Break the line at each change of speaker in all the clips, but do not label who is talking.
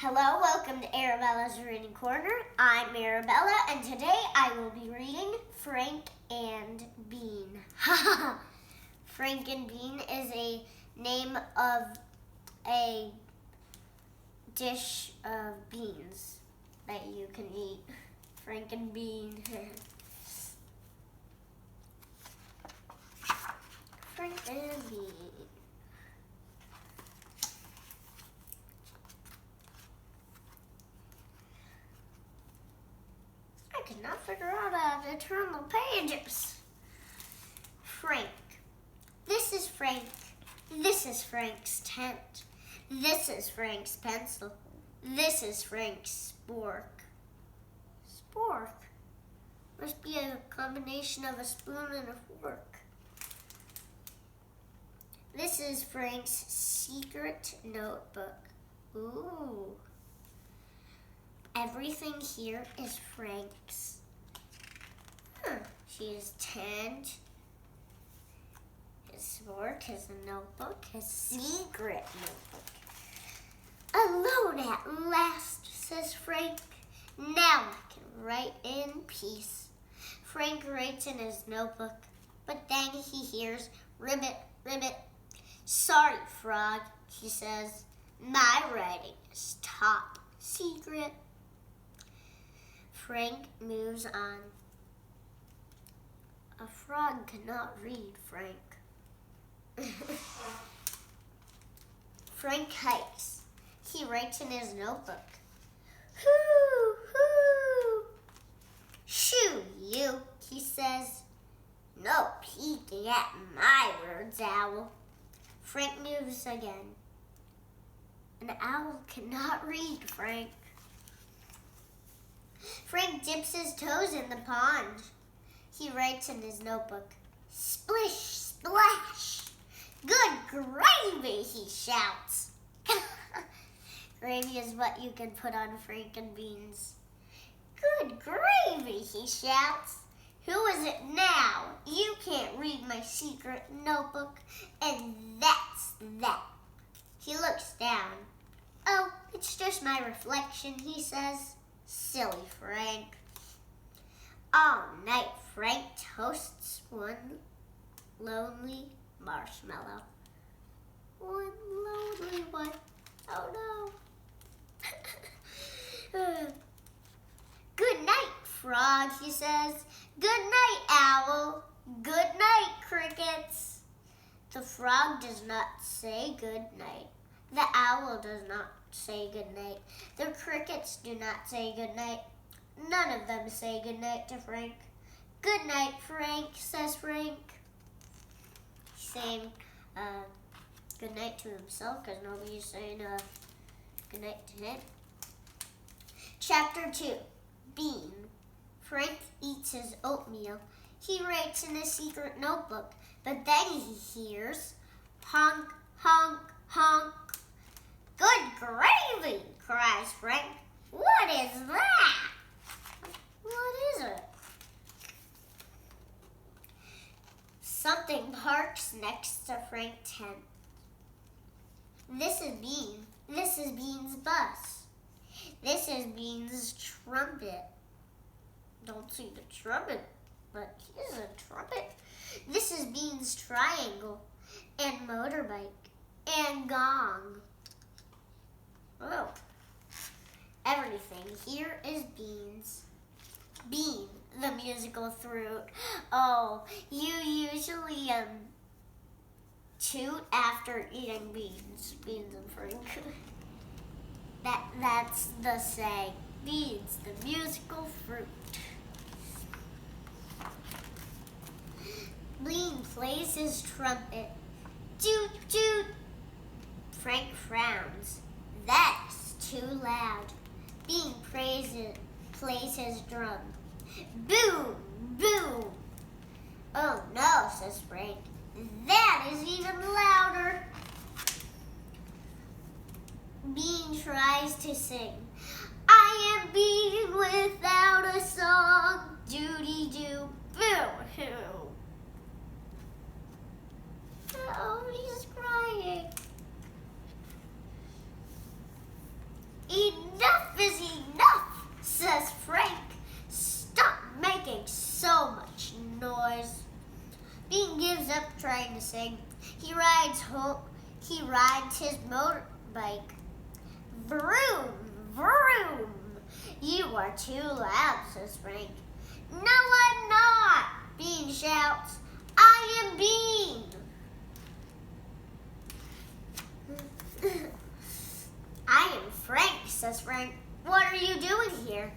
Hello, welcome to Arabella's Reading Corner. I'm Arabella, and today I will be reading Frank and Bean. Frank and Bean is a name of a dish of beans that you can eat. Frank and Bean. Frank and Bean. I could not figure out how to turn the pages. Frank. This is Frank. This is Frank's tent. This is Frank's pencil. This is Frank's spork. Spork? Must be a combination of a spoon and a fork. This is Frank's secret notebook. Ooh. Everything here is Frank's. She is tent, his fork, his notebook, his secret notebook. Alone at last, says Frank. Now I can write in peace. Frank writes in his notebook, but then he hears ribbit, ribbit. Sorry, Frog, he says. My writing is top secret. Frank moves on. A frog cannot read, Frank. Frank hikes. He writes in his notebook. Hoo, hoo. Shoo, you, he says. No peeking at my words, Owl. Frank moves again. An owl cannot read, Frank. Frank dips his toes in the pond. He writes in his notebook, Splish, splash. Good gravy, he shouts. Gravy is what you can put on Frank and Beans. Good gravy, he shouts. Who is it now? You can't read my secret notebook, and that's that. He looks down. Oh, it's just my reflection, he says. Silly Frank. All night, Frank toasts one lonely marshmallow. One lonely one. Oh no. Good night, Frog, he says. Good night, Owl. Good night, Crickets. The frog does not say good night. The owl does not say good night. The crickets do not say good night. None of them say good night to Frank. Good night, Frank, says Frank. He's saying good night to himself because nobody's saying good night to him. Chapter 2, Bean. Frank eats his oatmeal. He writes in his secret notebook, but then he hears honk, honk, honk. Good gravy, cries Frank. What is that? What is it? Something parks next to Frank's tent. This is Bean. This is Bean's bus. This is Bean's trumpet. Don't see the trumpet, but here's a trumpet. This is Bean's triangle and motorbike and gong. Oh, everything here is Beans. Bean, the musical fruit. Oh, you usually toot after eating beans. Beans and Frank. That's the saying. Beans, the musical fruit. Bean plays his trumpet. Toot, toot. Frank frowns. That's too loud. Bean plays his drum. Boom, boom. Oh no, says Frank. That is even louder. Bean tries to sing. I am Bean without a song. Doody-doo, boo-hoo. Oh, he's crying. Eat He rides his motorbike. Vroom, vroom. You are too loud, says Frank. No, I'm not, Bean shouts. I am Bean. I am Frank, says Frank. What are you doing here?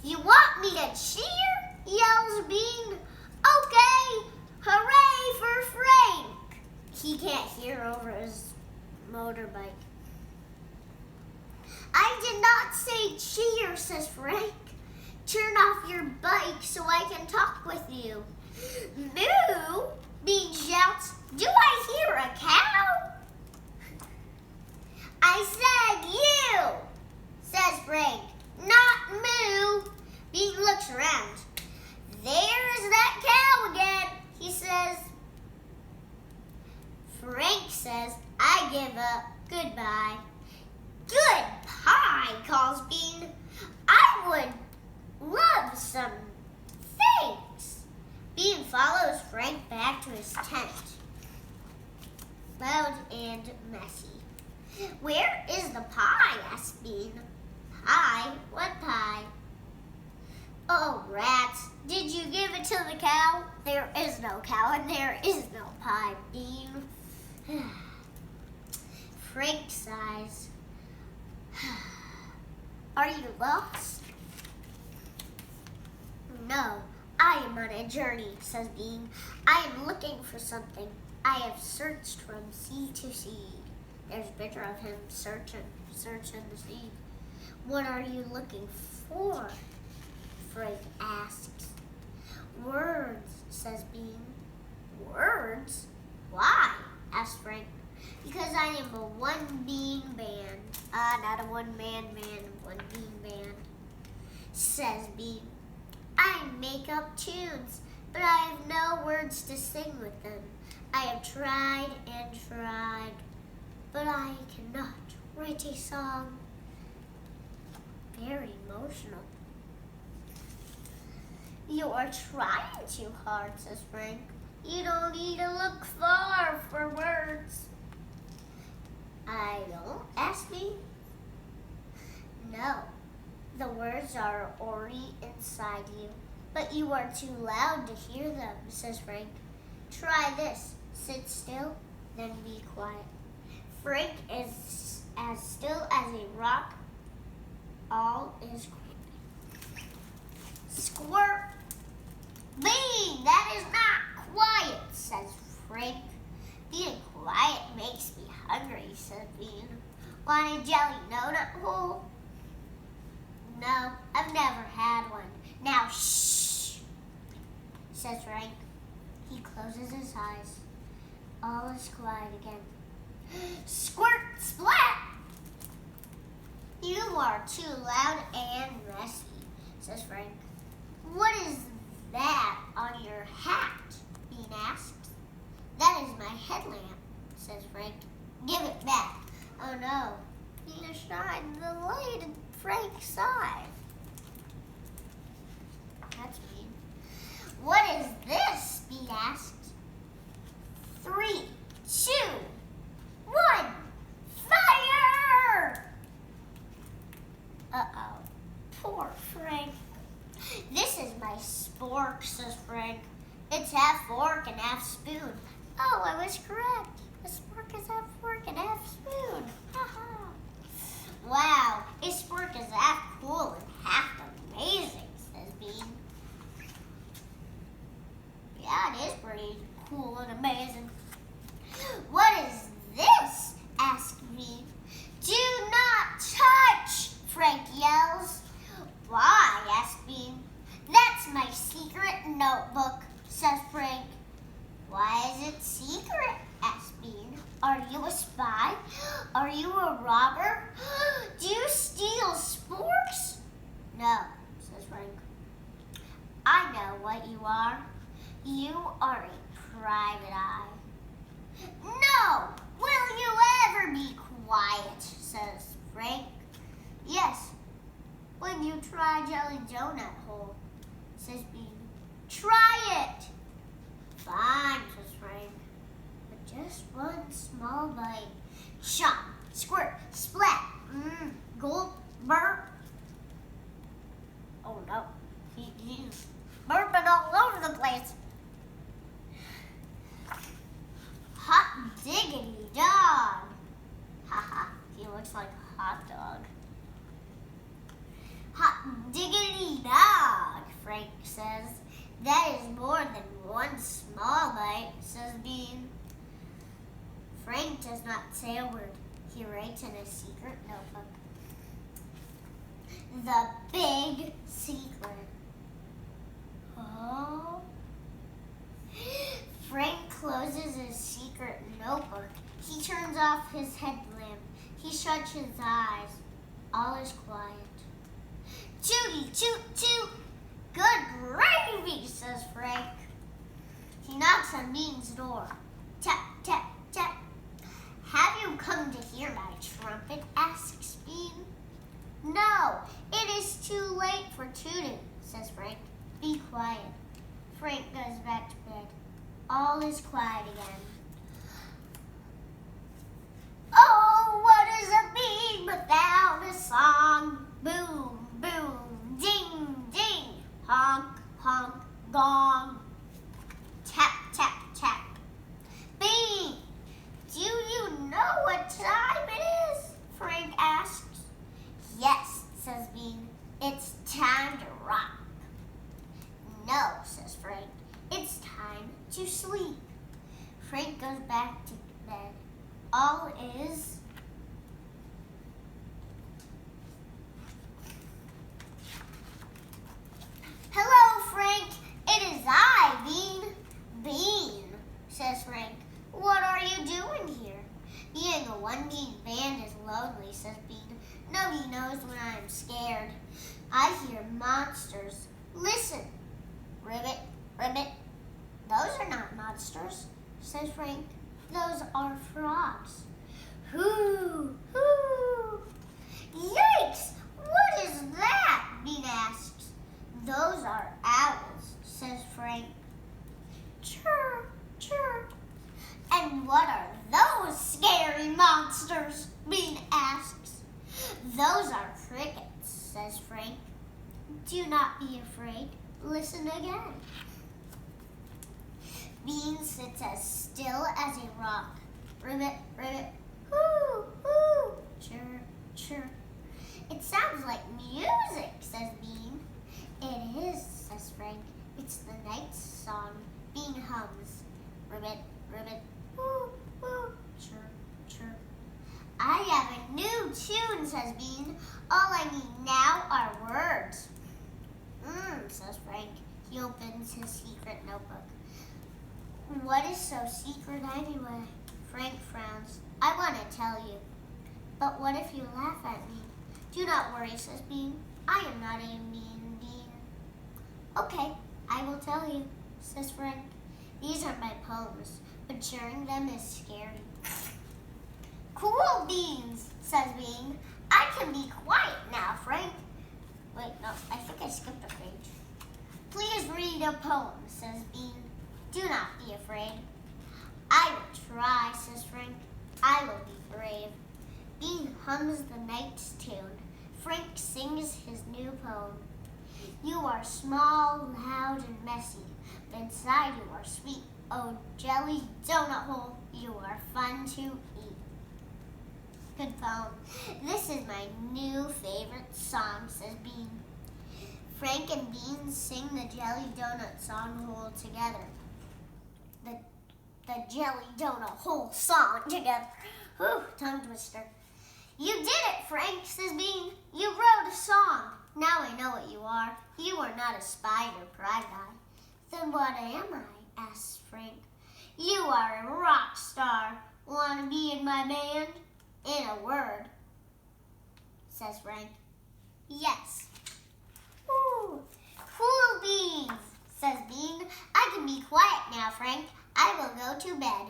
You want me to cheer? Yells Bean. Okay, hooray for Frank. He can't hear over his motorbike. I did not say cheer, says Frank. Turn off your bike so I can talk with you. Moo, Bean shouts. Do I hear a cow? I said you, says Frank. Not moo. Bean looks around. There's that cow again, he says. Frank says, I give up. Goodbye. Good pie, calls Bean. I would love some. Thanks. Bean follows Frank back to his tent. Loud and messy. Where is the pie? Asked Bean. Pie? What pie? Oh, rats. Did you give it to the cow? There is no cow and there is no pie, Bean. Frank sighs. Are you lost? No, I am on a journey, says Bean. I am looking for something. I have searched from sea to sea. There's a picture of him searching the sea. What are you looking for? Frank asks. Words, says Bean. Words? Why? Asked Frank. Because I am a one-bean band. Not a one-man band, one-bean band, says Bean. I make up tunes, but I have no words to sing with them. I have tried and tried, but I cannot write a song. Very emotional. You are trying too hard, says Frank. You don't need to look far for words. I don't, ask me. No, the words are already inside you, but you are too loud to hear them, says Frank. Try this. Sit still, then be quiet. Frank is as still as a rock. All is quiet. Squirt. Bean, that is not quiet, says Frank. Being quiet makes me hungry, said Bean. Want a jelly donut hole? No, I've never had one. Now, shh, says Frank. He closes his eyes. All is quiet again. Squirt, splat! You are too loud and messy, says Frank. What is that on your hat? Bean asks. That is my headlamp, says Frank. Give it back. Oh no, Bean shined the light in Frank's eye. That's mean. What is this? Bean asked. 3, 2, 1, fire! Uh-oh, poor Frank. This is my spork, says Frank. It's half fork and half spoon. Oh, I was correct. A spork is half fork and half spoon. Ha-ha. Wow, a spork is half cool and half amazing, says Bean. Yeah, it is pretty cool and amazing. What is this? Asked Bean. Do not touch, Frank yells. Why? Asked Bean. That's my secret notebook, says Frank. Why is it secret? Asked Bean. Are you a spy? Are you a robber? Do you steal sporks? No, says Frank. I know what you are. You are a private eye. No! Will you ever be quiet? Says Frank. Yes, when you try jelly donut hole, says Bean. Try it! Fine, says Frank. But Just one small bite. Chop, squirt, splat. Gulp, burp. Oh no, he's burping all over the place. Hot diggity dog. Haha, he looks like a hot dog. Hot diggity dog, Frank says. That is more than one small bite, says Bean. Frank does not say a word. He writes in a secret notebook. The big secret. Oh. Frank closes his secret notebook. He turns off his headlamp. He shuts his eyes. All is quiet. Tooty, toot, toot. Good gravy, says Frank. He knocks on Bean's door. Tap, tap, tap. Have you come to hear my trumpet? Asks Bean. No, it is too late for tooting, says Frank. Be quiet. Frank goes back to bed. All is quiet again. Oh, what is a bee without a song? Boom, boom, ding, ding. Honk, honk, gong. Tap, tap, tap. Bean, do you know what time it is? Frank asks. Yes, says Bean. It's time to rock. No, says Frank. It's time to sleep. Frank goes back to bed. All is Hello, Frank. It is I, Bean. Bean, says Frank. What are you doing here? Being a one-bean band is lonely, says Bean. Nobody knows when I am scared. I hear monsters. Listen. Ribbit, ribbit. Those are not monsters, says Frank. Those are frogs. Hoo, hoo. Yikes! What is that? Bean asks. Those are owls, says Frank. Chirr, chirr. And what are those scary monsters? Bean asks. Those are crickets, says Frank. Do not be afraid. Listen again. Bean sits as still as a rock. Ribbit, ribbit, whoo, whoo, chirr, chirr. It sounds like music, says Bean. It is, says Frank. It's the night song. Bean hums. Ribbit, ribbit, whoo, whoo, chirr, chirr. I have a new tune, says Bean. All I need now are words. Says Frank. He opens his secret notebook. What is so secret anyway? Frank frowns. I want to tell you. But what if you laugh at me? Do not worry, says Bean. I am not a mean bean. Okay, I will tell you, says Frank. These are my poems, but sharing them is scary. Cool beans, says Bean. I can be quiet now, Frank. Wait, no, I think I skipped a page. Please read a poem, says Bean. Do not be afraid. I will try, says Frank. I will be brave. Bean hums the night's tune. Frank sings his new poem. You are small, loud, and messy, but inside you are sweet. Oh, jelly donut hole, you are fun to eat. Good poem. This is my new favorite song, says Bean. Frank and Bean sing the Jelly Donut Song Hole together. The Jelly Donut Hole song together. Whew, tongue twister. You did it, Frank, says Bean. You wrote a song. Now I know what you are. You are not a spider, cried I. Then what am I? Asked Frank. You are a rock star. Want to be in my band? In a word, says Frank. Yes. Ooh, cool beans, says Bean. I can be quiet now, Frank. I will go to bed.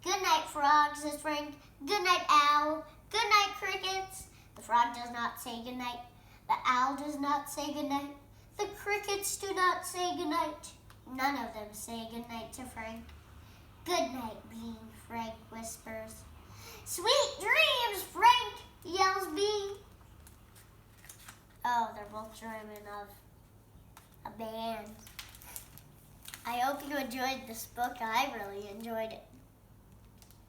Good night, frog, says Frank. Good night, owl. Good night, crickets. The frog does not say good night. The owl does not say good night. The crickets do not say good night. None of them say good night to Frank. Good night, Bean, Frank whispers. Sweet dreams, Frank, yells Bean. Oh, they're both dreaming of a band. I hope you enjoyed this book. I really enjoyed it.